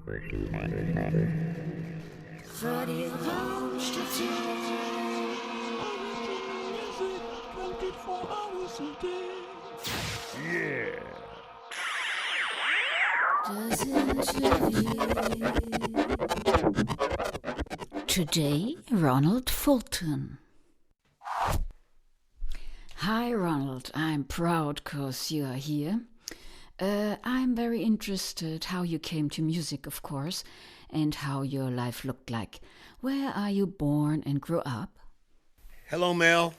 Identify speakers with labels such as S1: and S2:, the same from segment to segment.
S1: Radio Raumstation. 24 hours a day.
S2: Yeah.
S1: Das Interview. Today, Ronald Fulton. Hi Ronald, I'm proud 'cause you are here. I'm very interested how you came to music, of course, and how your life looked like. Where are you born and grew up?
S2: Hello, Mel.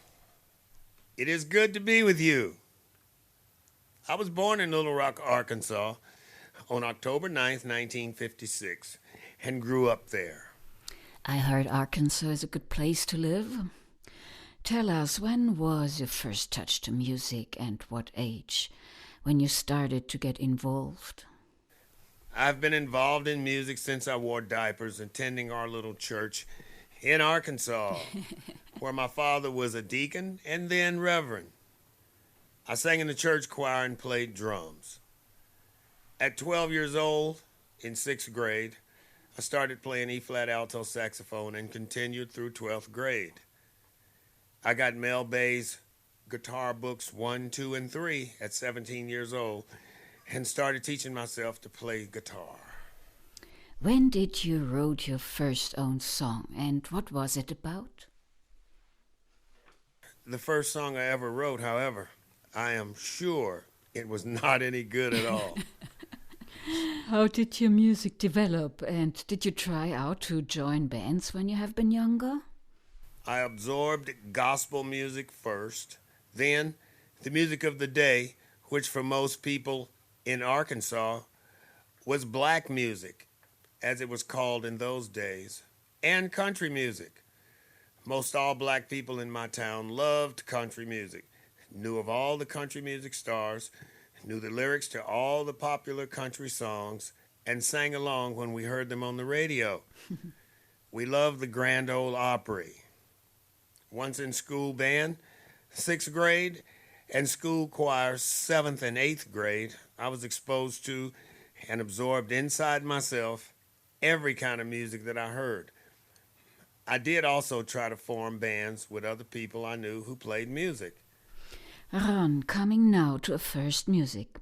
S2: It is good to be with you. I was born in Little Rock, Arkansas on October 9th, 1956, and grew up there.
S1: I heard Arkansas is a good place to live. Tell us, when was your first touch to music and what age, when you started to get involved?
S2: I've been involved in music since I wore diapers, attending our little church in Arkansas, where my father was a deacon and then reverend. I sang in the church choir and played drums. At 12 years old, in 6th grade, I started playing E-flat alto saxophone and continued through 12th grade. I got Mel Bay's guitar books 1, 2, and 3 at 17 years old and started teaching myself to play guitar.
S1: When did you wrote your first own song and what was it about?
S2: The first song I ever wrote, however, I am sure it was not any good at all.
S1: How did your music develop and did you try out to join bands when you have been younger?
S2: I absorbed gospel music first, then the music of the day, which for most people in Arkansas was black music, as it was called in those days, and country music. Most all black people in my town loved country music, knew of all the country music stars, knew the lyrics to all the popular country songs, and sang along when we heard them on the radio. We loved the Grand Ole Opry. Once in school band, 6th grade, and school choir, 7th and 8th grade, I was exposed to and absorbed inside myself every kind of music that I heard. I did also try to form bands with other people I knew who played music.
S1: Ron, coming now to a first music.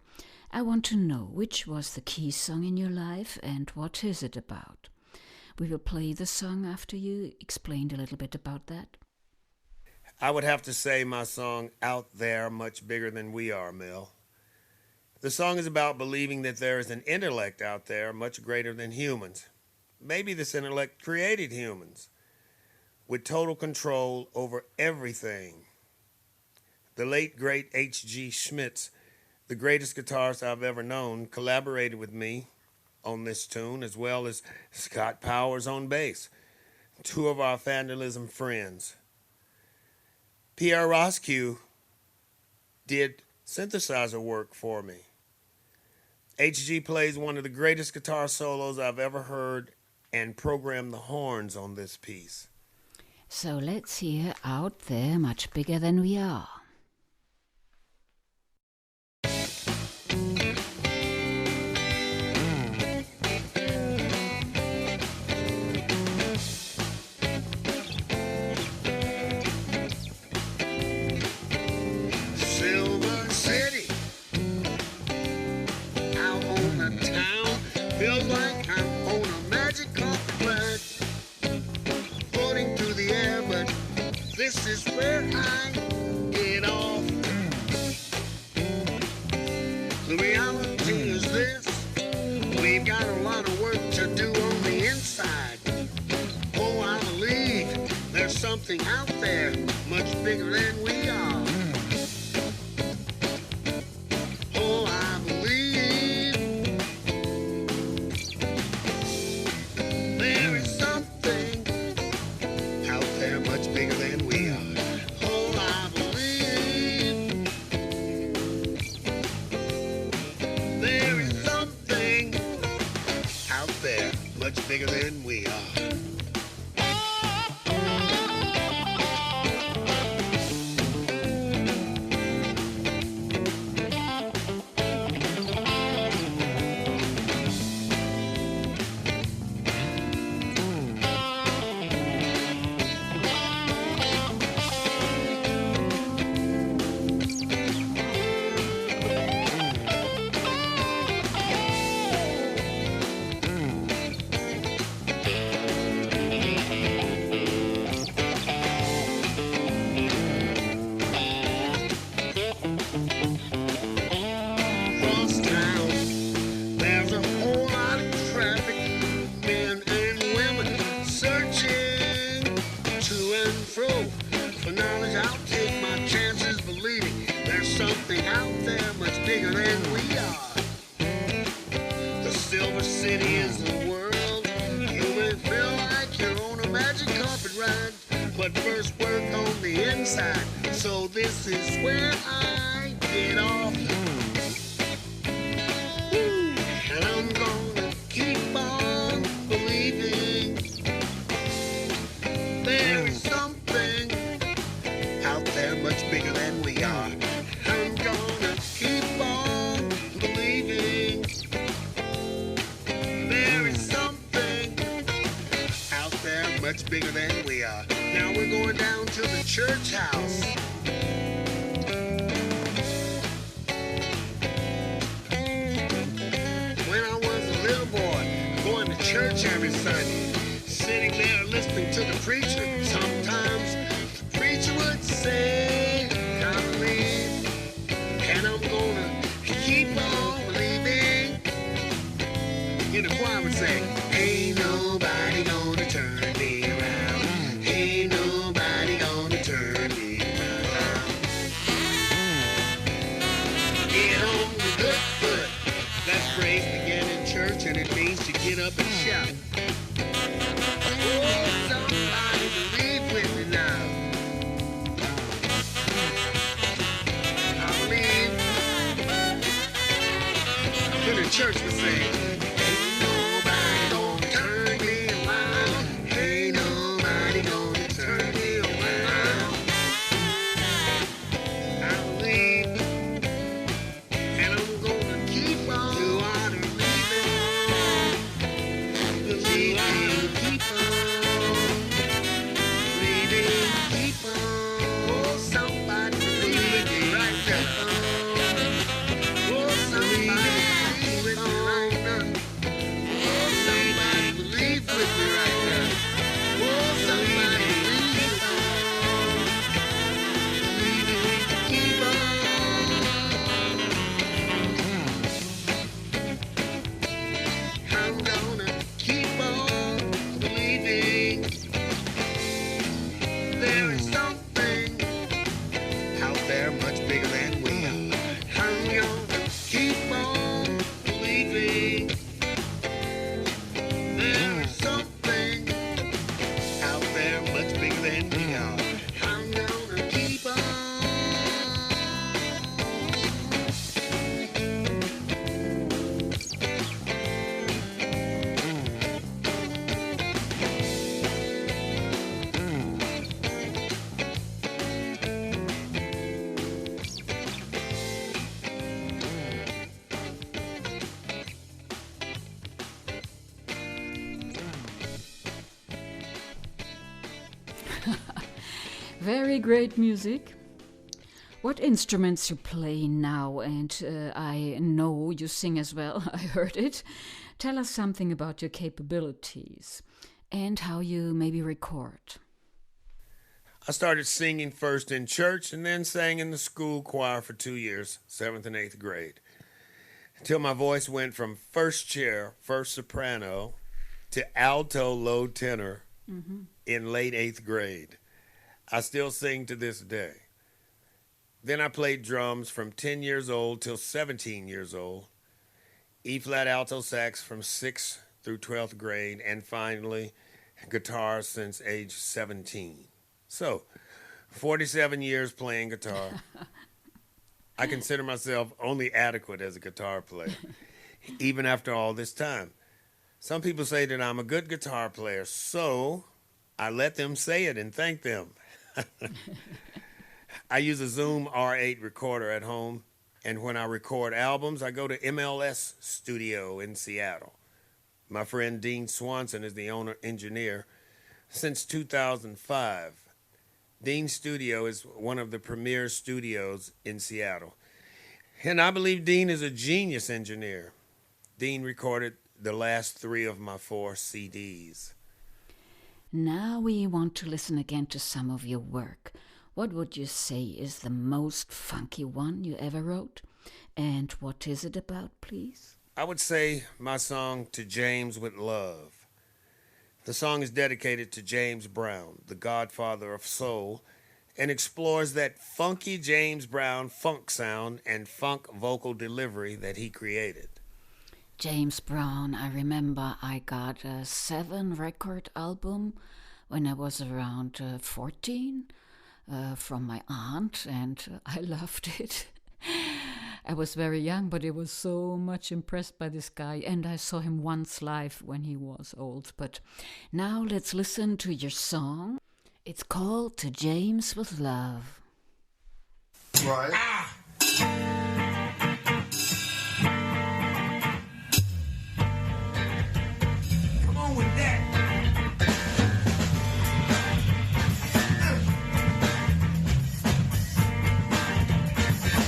S1: I want to know which was the key song in your life and what is it about. We will play the song after you explained a little bit about that.
S2: I would have to say my song, Out There, Much Bigger Than We Are, Mel. The song is about believing that there is an intellect out there much greater than humans. Maybe this intellect created humans, with total control over everything. The late, great H.G. Schmitz, the greatest guitarist I've ever known, collaborated with me on this tune, as well as Scott Powers on bass, two of our vandalism friends. Pierre Roscoe did synthesizer work for me. HG plays one of the greatest guitar solos I've ever heard and programmed the horns on this piece.
S1: So let's hear Out There, Much Bigger Than We Are.
S2: Feels like I'm on a magic carpet, floating through the air, but this is where I get off. The reality is this: we've got a lot of work to do on the inside. Oh, I believe there's something out there much bigger than we are. Bigger than we are. is the world. You may feel like you're on a magic carpet ride, but first work on the inside. So this is where I get off. And I'm gonna keep on believing there is something out there much bigger than we are. I'm gonna keep on believing there is something out there much bigger than we are. Now we're going down to the church house. When I was a little boy, going to church every Sunday, sitting there listening to the preacher. Sometimes the preacher would say, I believe, and I'm gonna keep on believing. And the choir would say, ain't nobody gonna turn me around. Ain't nobody gonna turn me around. Get on the good foot. That phrase began in church, and it means to get up and shout. Oh, somebody believe with me now. I believe. Then the church would say, ain't nobody gonna turn me around. Ain't nobody gonna turn me around. I believe. And I'm gonna keep on. You ought to believe it. Keep on. Believing, keep on. Oh, somebody believe with me right now. Oh, somebody believe with me right now. Oh, somebody believe with me right now. Oh, somebody believe on. Believing, keep on. I'm gonna keep on believing there is something out there much bigger than we are. I'm gonna keep on believing there is something out there much bigger than we are. I'm gonna keep on.
S1: Very great music. What instruments you play now? And I know you sing as well. I heard it. Tell us something about your capabilities and how you maybe record.
S2: I started singing first in church and then sang in the school choir for 2 years, 7th and 8th grade, until my voice went from first chair, first soprano, to alto low tenor in late 8th grade. I still sing to this day. Then I played drums from 10 years old till 17 years old, E-flat alto sax from 6th through 12th grade, and finally guitar since age 17. So, 47 years playing guitar. I consider myself only adequate as a guitar player, even after all this time. Some people say that I'm a good guitar player, so I let them say it and thank them. I use a Zoom R8 recorder at home, and when I record albums, I go to MLS Studio in Seattle. My friend Dean Swanson is the owner-engineer since 2005. Dean's studio is one of the premier studios in Seattle. And I believe Dean is a genius engineer. Dean recorded the last 3 of my 4 CDs.
S1: Now we want to listen again to some of your work. What would you say is the most funky one you ever wrote? And what is it about, please?
S2: I would say my song To James with Love. The song is dedicated to James Brown, the godfather of soul, and explores that funky James Brown funk sound and funk vocal delivery that he created.
S1: James Brown, I remember I got a 7-record album when I was around 14 from my aunt, and I loved it. I was very young, but I was so much impressed by this guy, and I saw him once live when he was old. But now let's listen to your song. It's called To James With Love.
S3: Right.
S4: Come on with that.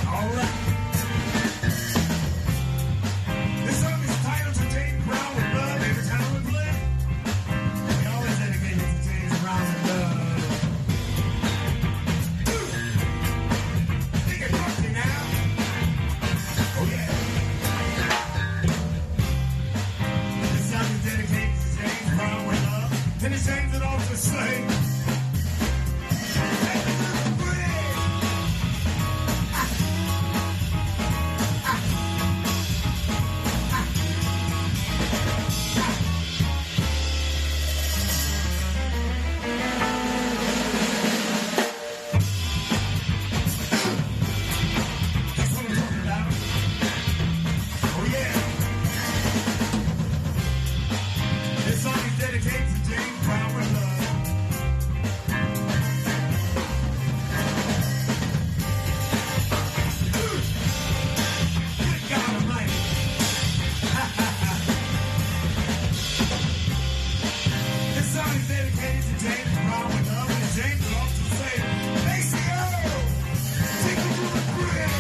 S4: All right. This song is titled To James Brown With Love. Every time we play, we always dedicate it to James Brown with love. Think it funky now. Oh yeah. This song is dedicated to James Brown with love. And he sings it off to say. That's what I'm talking about. Oh yeah. This song is dedicated to James Brown with love. Good God Almighty. This song is dedicated to James Brown with love, and James will also say, ACO, take me to the bridge.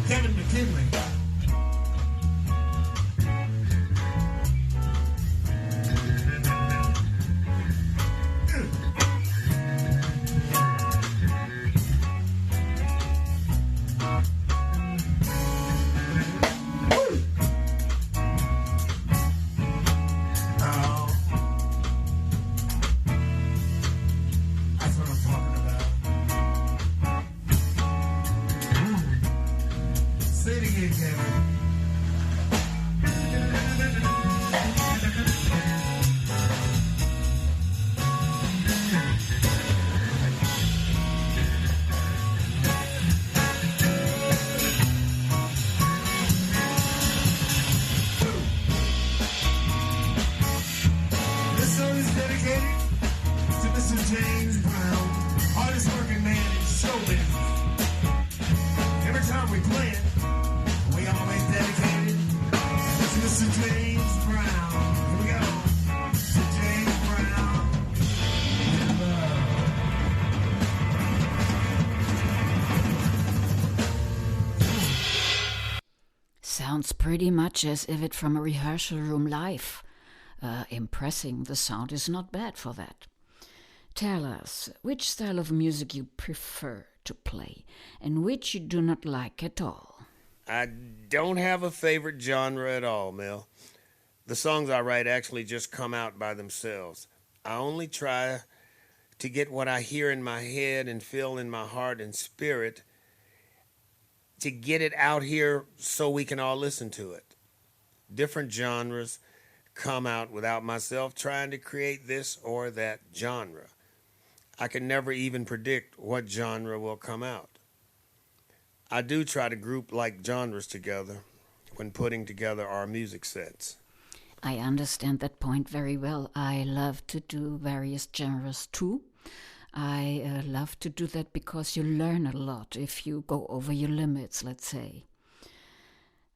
S4: Kevin McKinley. Oh. That's what I'm talking about. Say it again, Kevin. This song is dedicated to Mr. James Brown, hardest working man in show business. Every time we play it, we always dedicate it to Mr. James Brown. Here we go. To James Brown. with love.
S1: Sounds pretty much as if it from a rehearsal room live. Impressing. The sound is not bad for that. Tell us which style of music you prefer to play and which you do not like at all.
S2: I don't have a favorite genre at all, Mel. The songs I write actually just come out by themselves. I only try to get what I hear in my head and feel in my heart and spirit to get it out here so we can all listen to it. Different genres come out without myself trying to create this or that genre. I can never even predict what genre will come out. I do try to group like genres together when putting together our music sets.
S1: I understand that point very well. I love to do various genres too. I love to do that because you learn a lot if you go over your limits, let's say.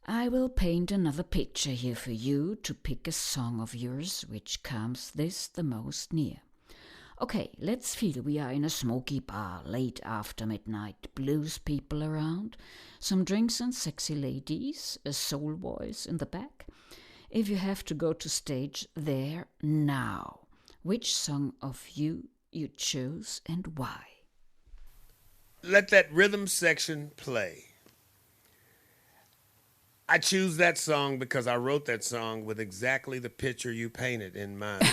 S1: I will paint another picture here for you to pick a song of yours which comes this the most near. Okay, let's feel we are in a smoky bar late after midnight, blues people around, some drinks and sexy ladies, a soul voice in the back. if you have to go to stage there now, which song of you choose and why?
S2: Let that rhythm section play. I choose that song because I wrote that song with exactly the picture you painted in mind.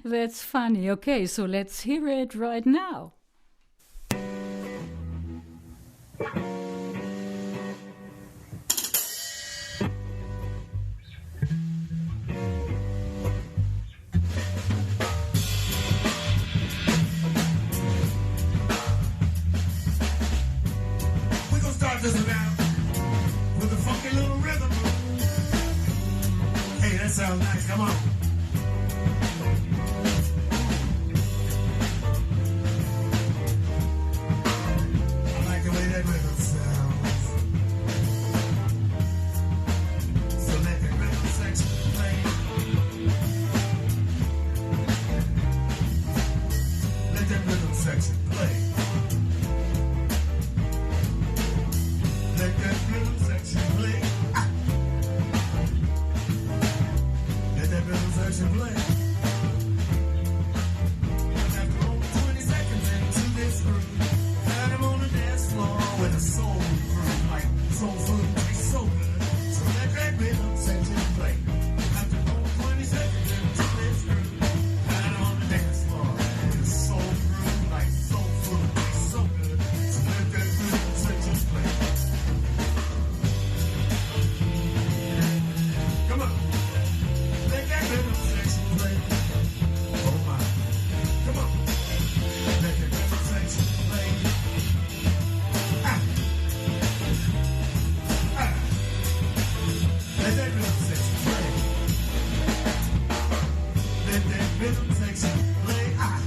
S1: That's funny. Okay, so let's hear it right now.
S4: We're gonna start this one out with a funky little rhythm. Hey, that sounds nice. Come on. I like the way that rhythm sounds. So let that rhythm section play. Let that rhythm section play. Let that rhythm section play. Ah. Let that rhythm section play. After only 20 seconds into this groove, and I'm on the dance floor with a soul groove, like soul food tastes so good. So let that rhythm section play. After only 20 seconds into this groove, and I'm on the dance floor with a soul groove, like soul food tastes so good. So let that rhythm section play. Come on. Let that rhythm section play. Oh my. Come on. Let that rhythm section play. Ah. Ah. Let that rhythm section play. Let that rhythm section play. Ah.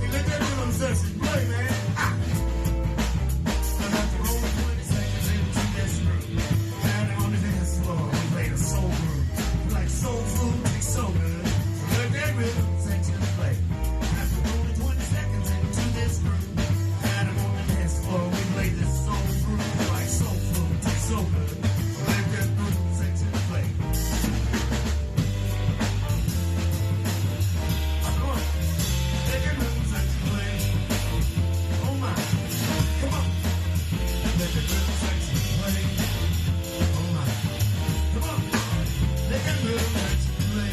S4: Hey, let that rhythm section play, man. Ah. And after only 20 seconds into this groove, down on the dance floor, we played a soul groove. Like soul food tastes so good. So let that rhythm section play. After only 20 seconds into this groove, down on the dance floor, we played this soul groove. Like soul food tastes so good. So let that rhythm section play. Come on. Let that rhythm section play. Oh my. Come on. Let that rhythm section play. Oh my. Come on. Let that rhythm section play.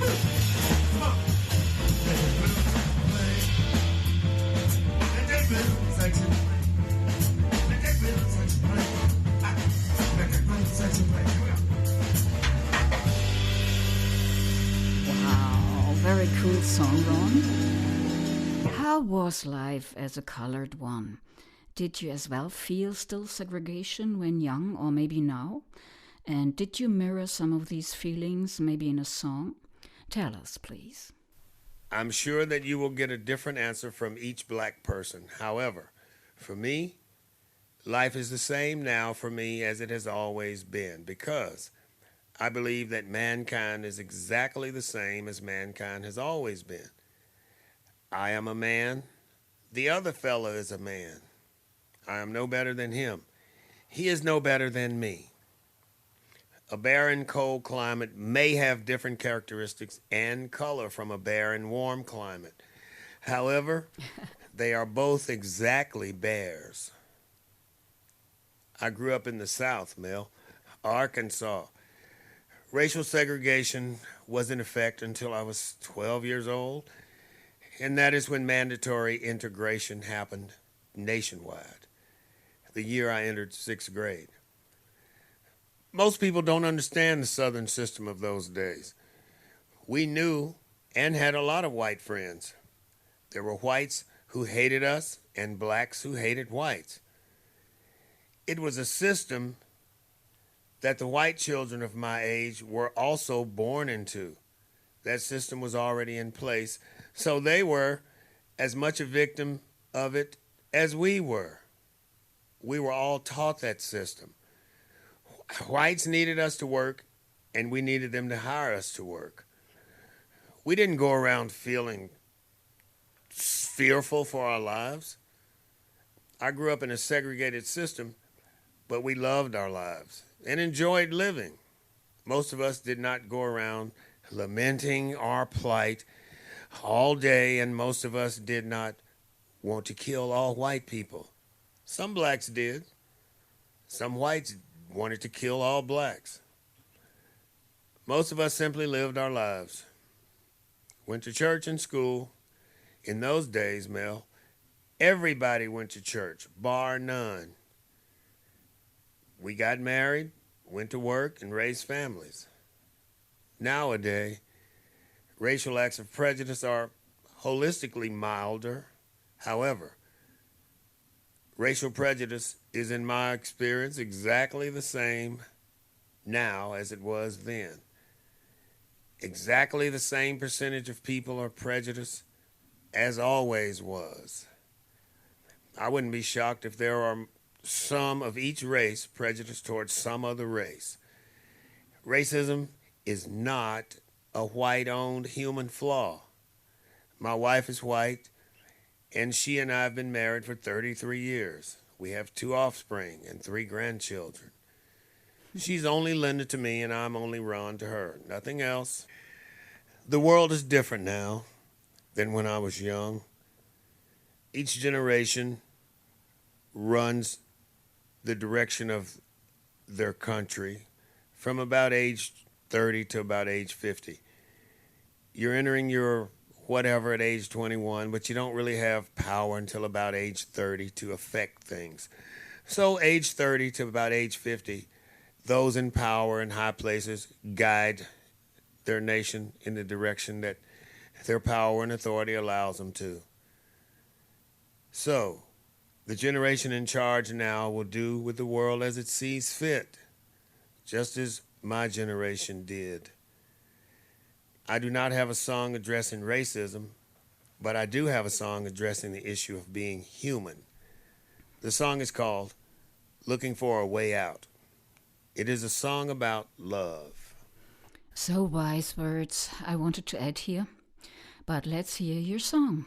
S4: Woo. Come on. Let that rhythm section play. Let that rhythm section play. Let that rhythm section play. Ah. Let that rhythm section play. Here we go.
S1: Wow, very cool song, Ron. How was life as a colored one? Did you as well feel still segregation when young or maybe now? And did you mirror some of these feelings maybe in a song? Tell us, please.
S2: I'm sure that you will get a different answer from each black person. However, for me, life is the same now for me as it has always been, because I believe that mankind is exactly the same as mankind has always been. I am a man. The other fella is a man. I am no better than him. He is no better than me. A barren, cold climate may have different characteristics and color from a barren, warm climate. However, they are both exactly bears. I grew up in the South, Mel, Arkansas. Racial segregation was in effect until I was 12 years old, and that is when mandatory integration happened nationwide, the year I entered 6th grade. Most people don't understand the Southern system of those days. We knew and had a lot of white friends. There were whites who hated us and blacks who hated whites. It was a system that the white children of my age were also born into. That system was already in place, so they were as much a victim of it as we were. We were all taught that system. Whites needed us to work, and we needed them to hire us to work. We didn't go around feeling fearful for our lives. I grew up in a segregated system, but we loved our lives and enjoyed living. Most of us did not go around lamenting our plight all day, and most of us did not want to kill all white people. Some blacks did. Some whites wanted to kill all blacks. Most of us simply lived our lives. Went to church and school. In those days, Mel, everybody went to church, bar none. We got married, went to work, and raised families. Nowadays, racial acts of prejudice are holistically milder. However, racial prejudice is, in my experience, exactly the same now as it was then. Exactly the same percentage of people are prejudiced as always was. I wouldn't be shocked if there are some of each race prejudiced towards some other race. Racism is not a white-owned human flaw. My wife is white, and she and I have been married for 33 years. We have 2 offspring and 3 grandchildren. She's only Linda to me, and I'm only Ron to her. Nothing else. The world is different now than when I was young. Each generation runs the direction of their country from about age 30 to about age 50. You're entering your whatever at age 21, but you don't really have power until about age 30 to affect things. So age 30 to about age 50, those in power in high places guide their nation in the direction that their power and authority allows them to. So, the generation in charge now will do with the world as it sees fit, just as my generation did. I do not have a song addressing racism, but I do have a song addressing the issue of being human. The song is called Looking for a Way Out. It is a song about love.
S1: So wise words I wanted to add here, but let's hear your song.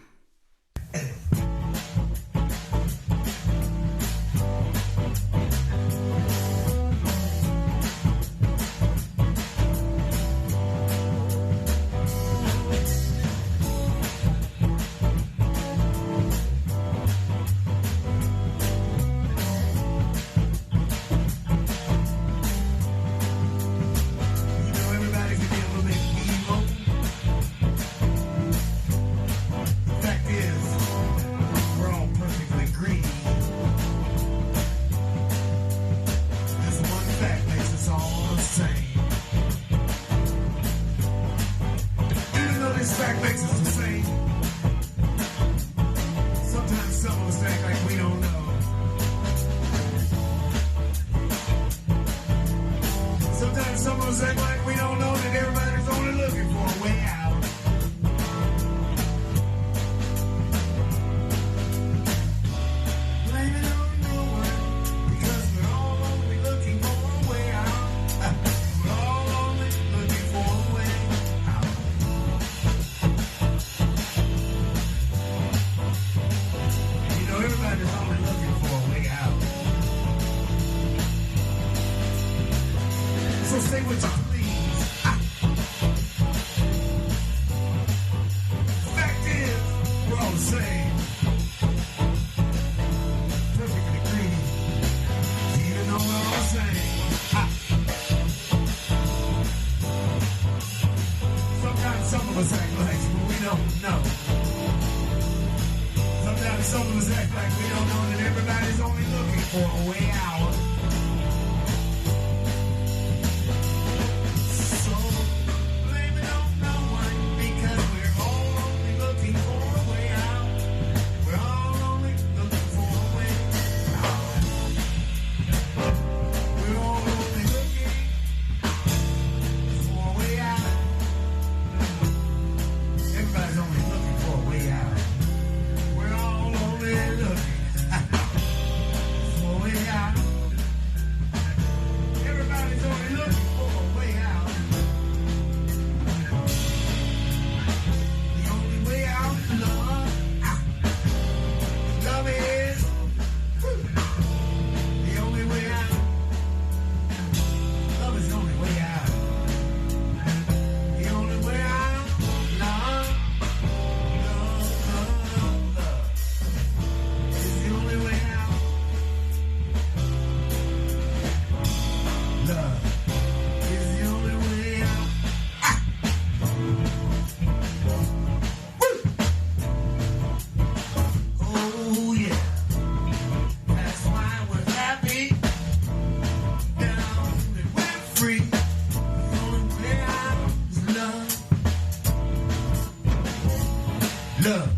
S4: Love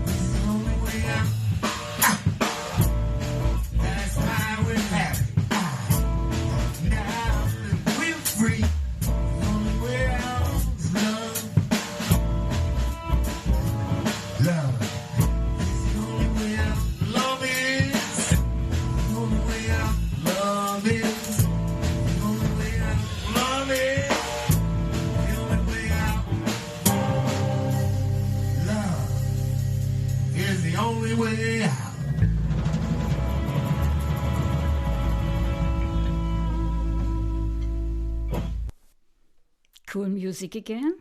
S4: is the only way out. That's why we're happy. Now we're free. The only way out is love. Love is the only way out. Love is the only way out. Love is the only way out. Love is the only way out. Love is the only way out.
S1: Cool music again.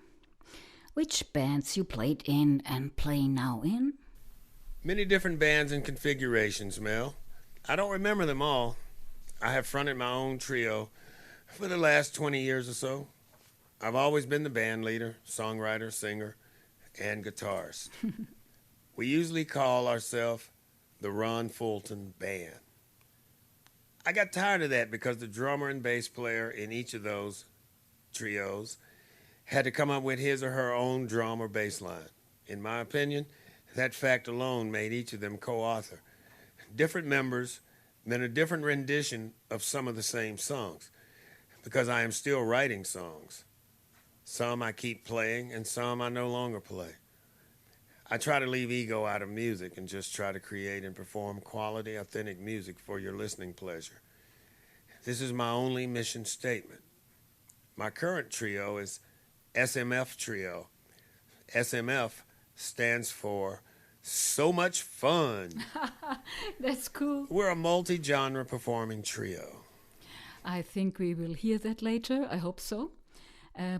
S1: Which bands you played in and play now in?
S2: Many different bands and configurations, Mel. I don't remember them all. I have fronted my own trio for the last 20 years or so. I've always been the band leader, songwriter, singer, and guitarist. We usually call ourselves the RON FULTON Band. I got tired of that because the drummer and bass player in each of those trios had to come up with his or her own drum or bass line. In my opinion, that fact alone made each of them co-author. Different members meant a different rendition of some of the same songs, because I am still writing songs. Some I keep playing and some I no longer play. I try to leave ego out of music and just try to create and perform quality, authentic music for your listening pleasure. This is my only mission statement. My current trio is SMF Trio. SMF stands for So Much Fun.
S1: That's cool.
S2: We're a multi-genre performing trio.
S1: I think we will hear that later. I hope so.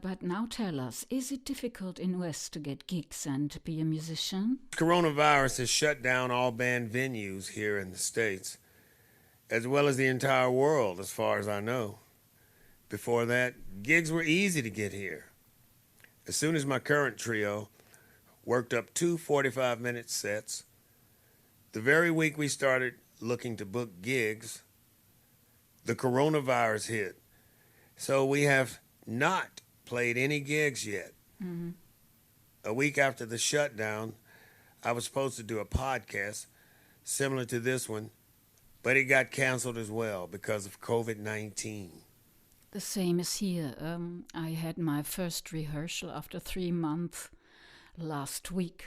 S1: But now tell us, is it difficult in West to get gigs and be a musician?
S2: Coronavirus has shut down all band venues here in the States, as well as the entire world, as far as I know. Before that, gigs were easy to get here. As soon as my current trio worked up 2 45-minute sets, the very week we started looking to book gigs, the coronavirus hit. So we have not played any gigs yet.
S1: Mm-hmm.
S2: A week after the shutdown, I was supposed to do a podcast similar to this one, but it got canceled as well because of COVID-19.
S1: The same as here. I had my first rehearsal after 3 months last week.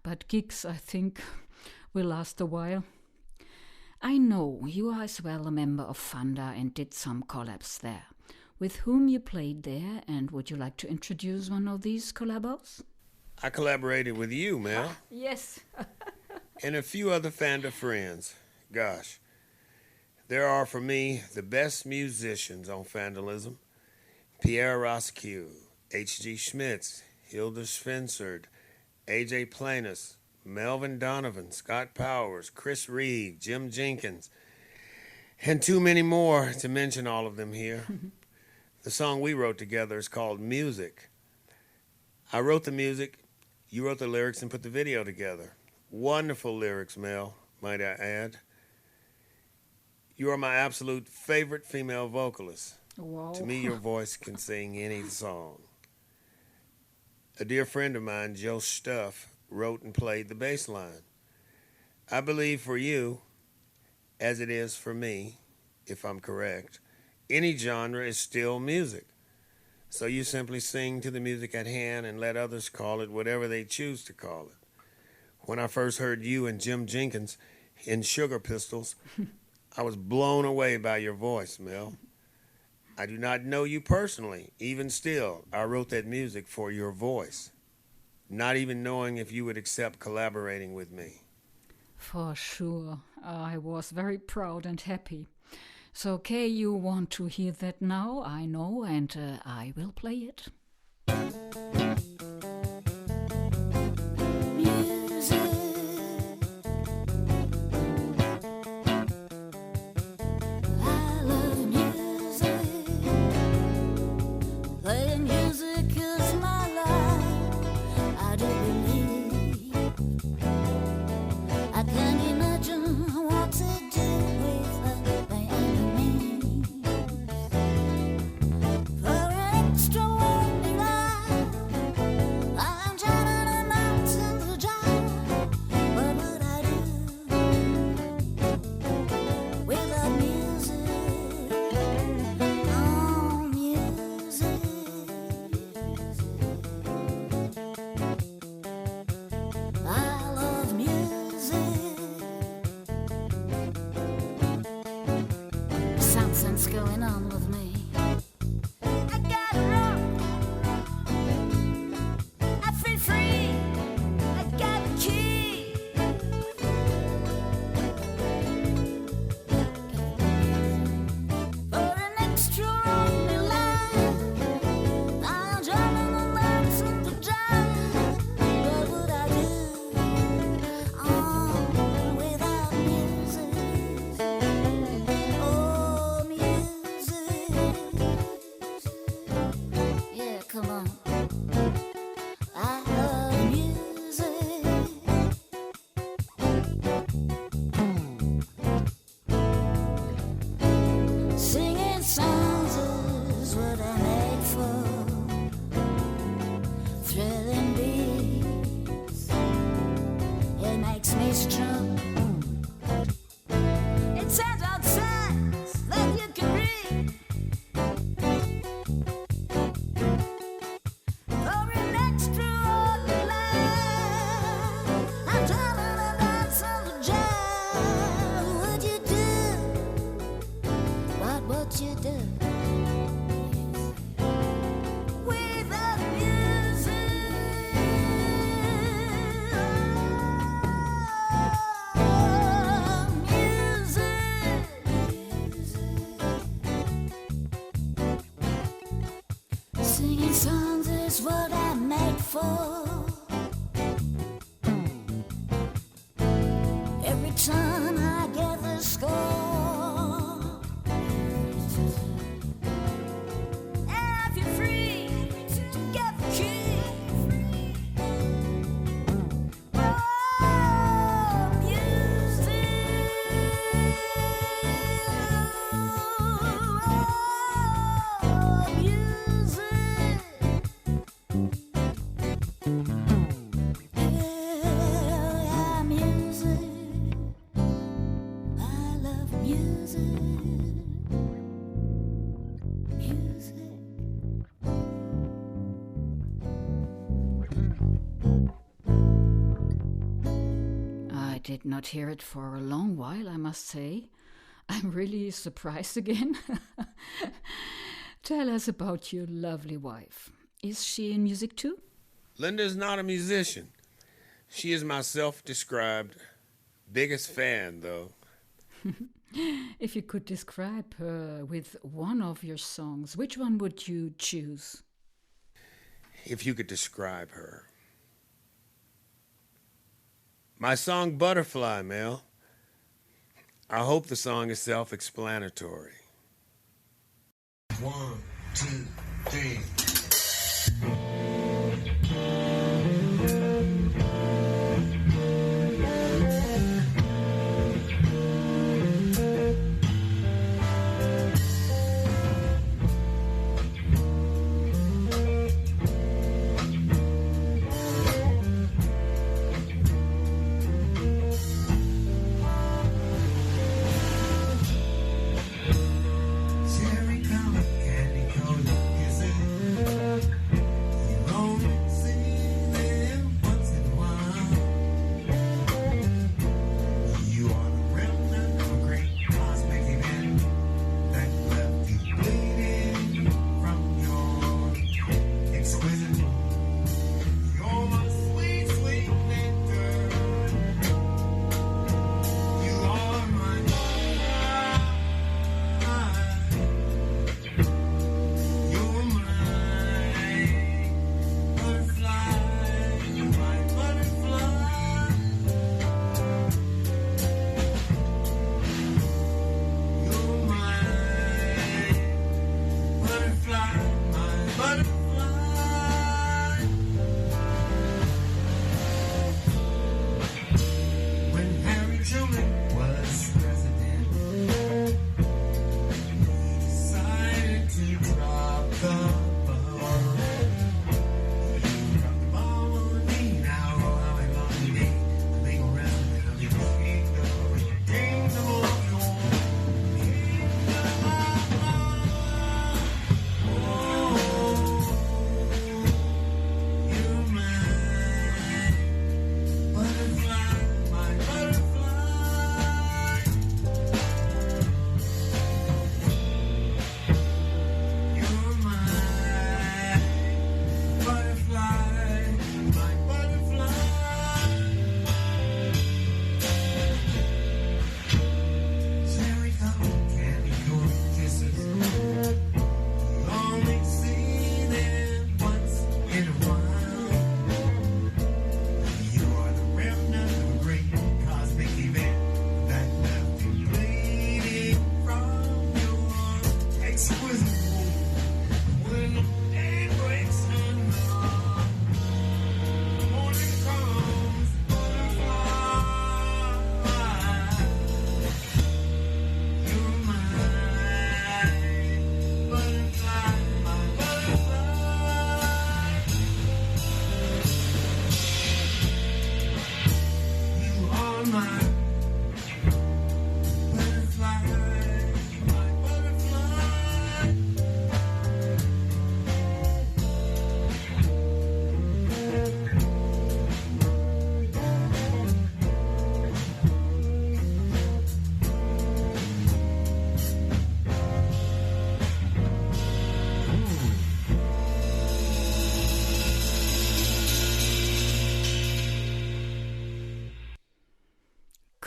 S1: But gigs, I think, will last a while. I know you are as well a member of Fanda and did some collabs there. With whom you played there, and would you like to introduce one of these collabos?
S2: I collaborated with you, Mel.
S1: Yes.
S2: And a few other Fanda friends. Gosh. There are, for me, the best musicians on Fandalism: Pierre Roscoe, H.G. Schmitz, Hilda Svensard, A.J. Planis, Melvin Donovan, Scott Powers, Chris Reed, Jim Jenkins, and too many more to mention all of them here. The song we wrote together is called Music. I wrote the music, you wrote the lyrics and put the video together. Wonderful lyrics, Mel, might I add. You are my absolute favorite female vocalist.
S1: Wow.
S2: To me, your voice can sing any song. A dear friend of mine, Joe Stuff, wrote and played the bass line. I believe for you, as it is for me, if I'm correct, any genre is still music. So you simply sing to the music at hand and let others call it whatever they choose to call it. When I first heard you and Jim Jenkins in Sugar Pistols, I was blown away by your voice, Mel. I do not know you personally. Even still, I wrote that music for your voice, not even knowing if you would accept collaborating with me.
S1: For sure. I was very proud and happy. So, okay, you want to hear that now, I know, and I will play it. going on with me.
S5: I got rock. I feel free. I got the key. For an extraordinary life, I'm driving the lights in the dark. What would I do without music? Oh, music. Yeah, come on. I love music. Singing songs is what I made for. Thrilling beats, it makes me strong. It sends out signs that you can read. For an extraordinary life, I'm driving a dance on the jive. What would you do? What would you do without music? Oh, music. Singing songs is what I'm made for. Every time I get the score, and I feel free to get the key. Oh, music. Oh, music. Yeah, music. I love music. Music.
S1: I did not hear it for a long while, I must say. I'm really surprised again. Tell us about your lovely wife. Is she in music too?
S2: Linda's not a musician. She is my self-described biggest fan, though.
S1: If you could describe her with one of your songs, which one would you choose?
S2: If you could describe her. My song Butterfly, Mel. I hope the song is self-explanatory.
S4: 1, 2, 3. Cherry color, candy coated kisses.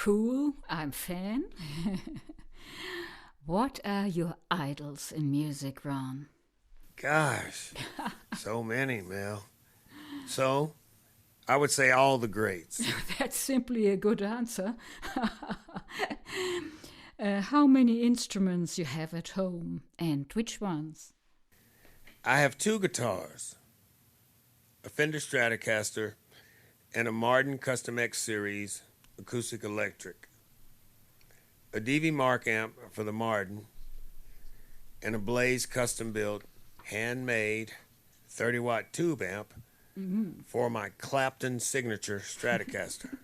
S1: cool. I'm fan. What are your idols in music, Ron?
S2: Gosh, so many, Mel. So, I would say all the greats.
S1: That's simply a good answer. How many instruments you have at home, and which ones?
S2: I have 2 guitars, a Fender Stratocaster and a Martin Custom X Series acoustic electric, a DV Mark amp for the Martin, and a Blaze custom-built, handmade 30-watt tube amp for my Clapton signature Stratocaster.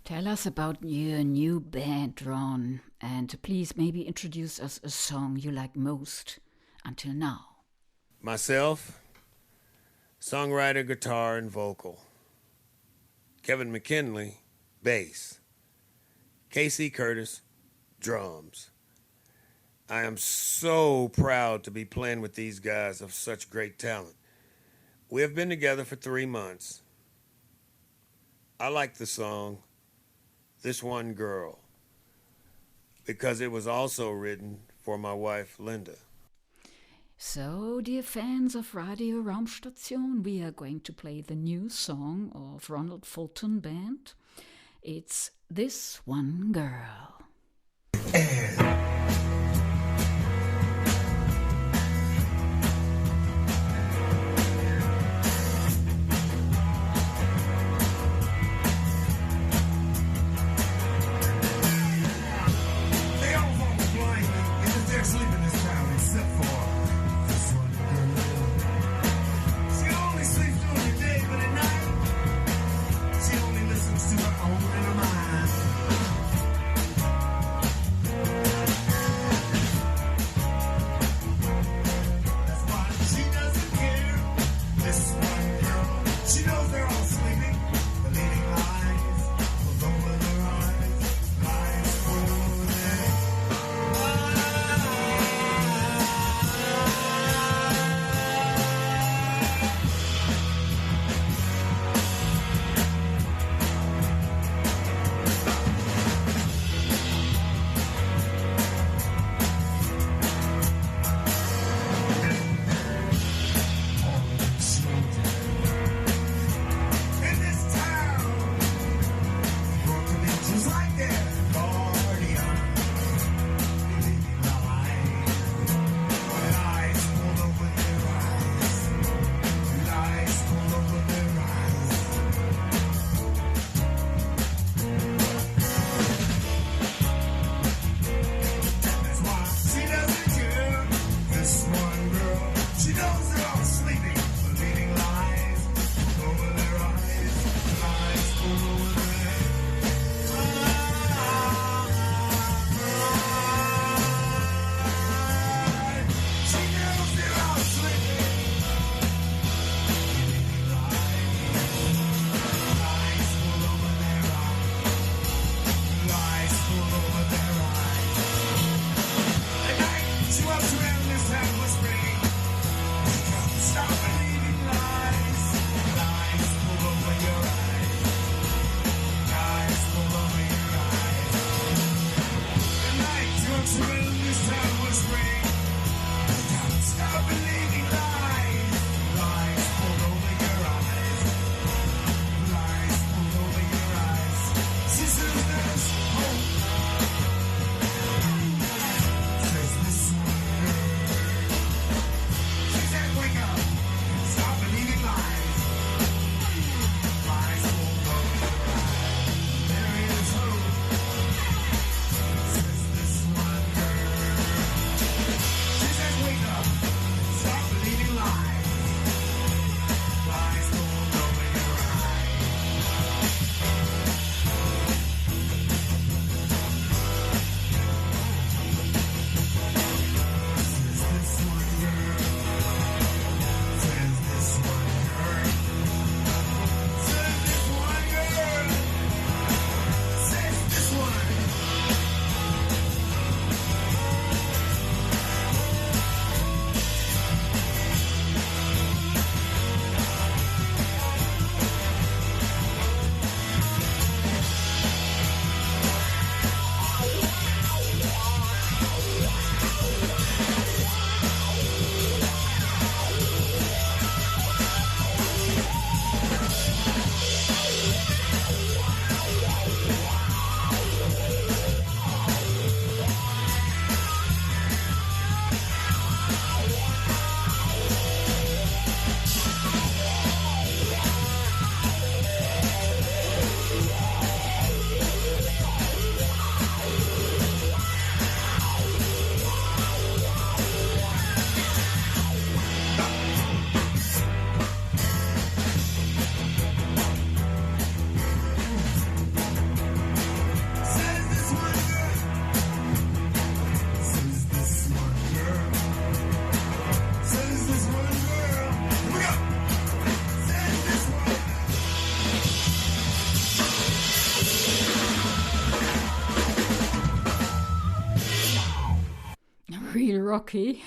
S1: Tell us about your new band, Ron, and please maybe introduce us a song you like most until now.
S2: Myself, songwriter, guitar, and vocal. Kevin McKinley, bass. Casey Curtis, drums. I am so proud to be playing with these guys of such great talent. We have been together for 3 months. I like the song, This One Girl, because it was also written for my wife, Linda.
S1: So, dear fans of Radio Raumstation, we are going to play the new song of Ronald Fulton Band. It's This One Girl.
S4: They all walk blindly, because they're asleep in this town, except for this one girl. She only sleeps during the day, but at night, she only listens to her own inner mind.
S1: rocky.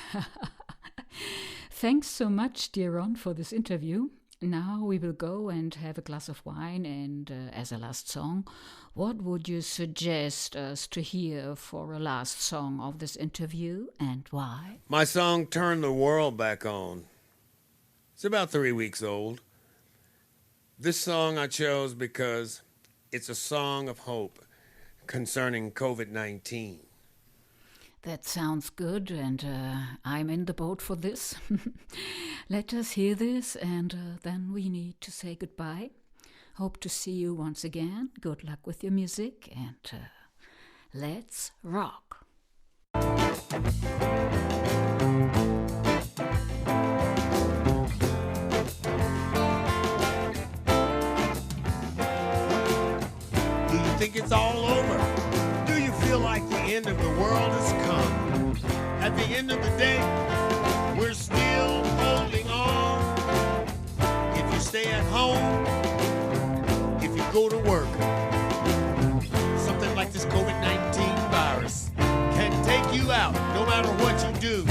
S1: Thanks so much, dear Ron, for this interview. Now we will go and have a glass of wine, and as a last song, what would you suggest us to hear for a last song of this interview, and why?
S2: My song, Turn the World Back On. It's about 3 weeks old. This song I chose because it's a song of hope concerning COVID-19.
S1: That sounds good, and I'm in the boat for this. Let us hear this, and then we need to say goodbye. Hope to see you once again. Good luck with your music, and let's rock.
S2: Do you think it's all over? Do you feel like the end of the world has come? At the end of the day, we're still holding on. If you stay at home, if you go to work, something like this COVID-19 virus can take you out no matter what you do.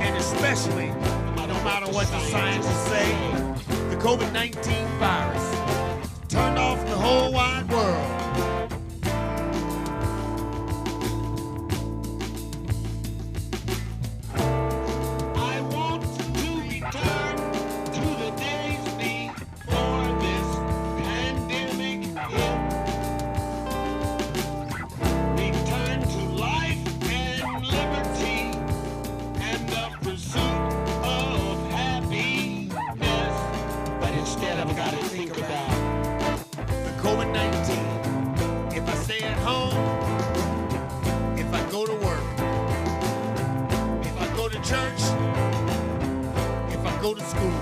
S2: And especially, no matter what the scientists say, the COVID-19 virus turned off the whole wide world. I want to return to the days before this pandemic hit. Return to life and liberty and the pursuit of happiness. But instead I've got to think about COVID-19. If I stay at home, if I go to work, if I go to church, if I go to school,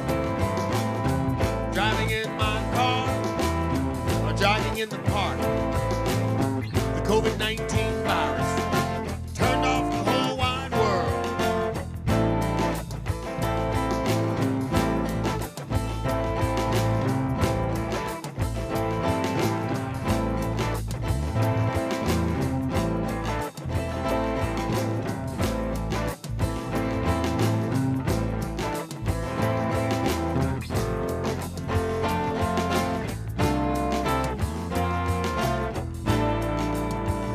S2: driving in my car or jogging in the park, the COVID-19 virus turned off the whole wide world.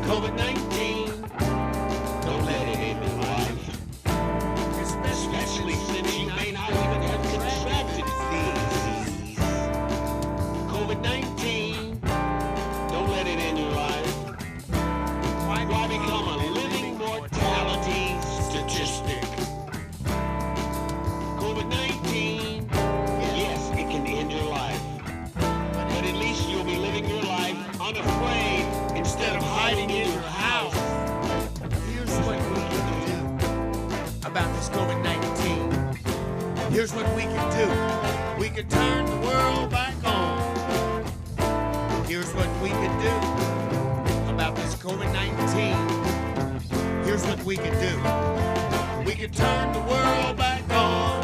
S2: COVID-19, don't let it in your life. Especially since you may not even have contracted these. COVID-19, don't let it in your life. Why become a living mortality statistic? COVID-19, yes, it can end your life. But at least you'll be living your life unafraid instead of hiding in your house. Here's what we can do about this COVID-19. Here's what we can do. We can turn the world back on. Here's what we can do about this COVID-19. Here's what we can do. We can turn the world back on.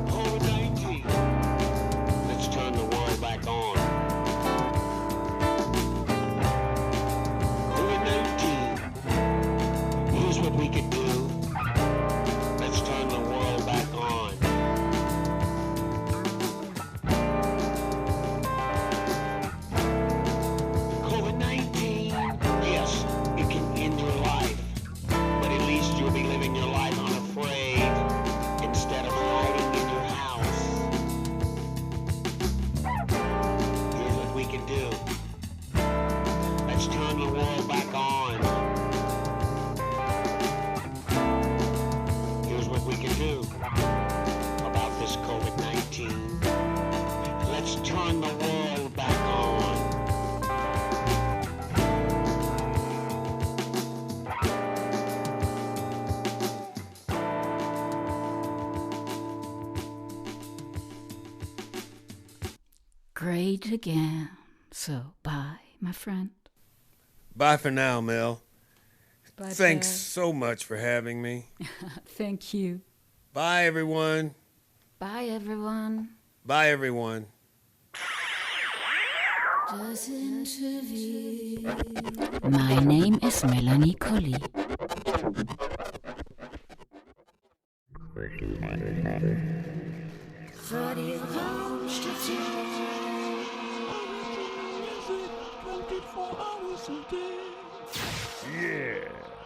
S2: COVID-19. Let's turn the world back on. Here's what we could do. Let's turn the world back on. COVID-19, yes, it can end your life, but at least you'll be living your life unafraid instead of hiding in your house. Here's what we can do. Let's turn the world back on. Here's what we can do about this COVID-19. Let's turn the world back on.
S1: Great again. So, bye, my friend.
S2: Bye for now, Mel.
S1: Bye,
S2: Thanks so much for having me.
S1: Thank you.
S2: Bye, everyone.
S1: Bye, everyone.
S2: Bye, everyone.
S1: Das Interview. My name is Melanie Colley.
S5: für die Raumstation.
S4: 24 hours a day. Yeah.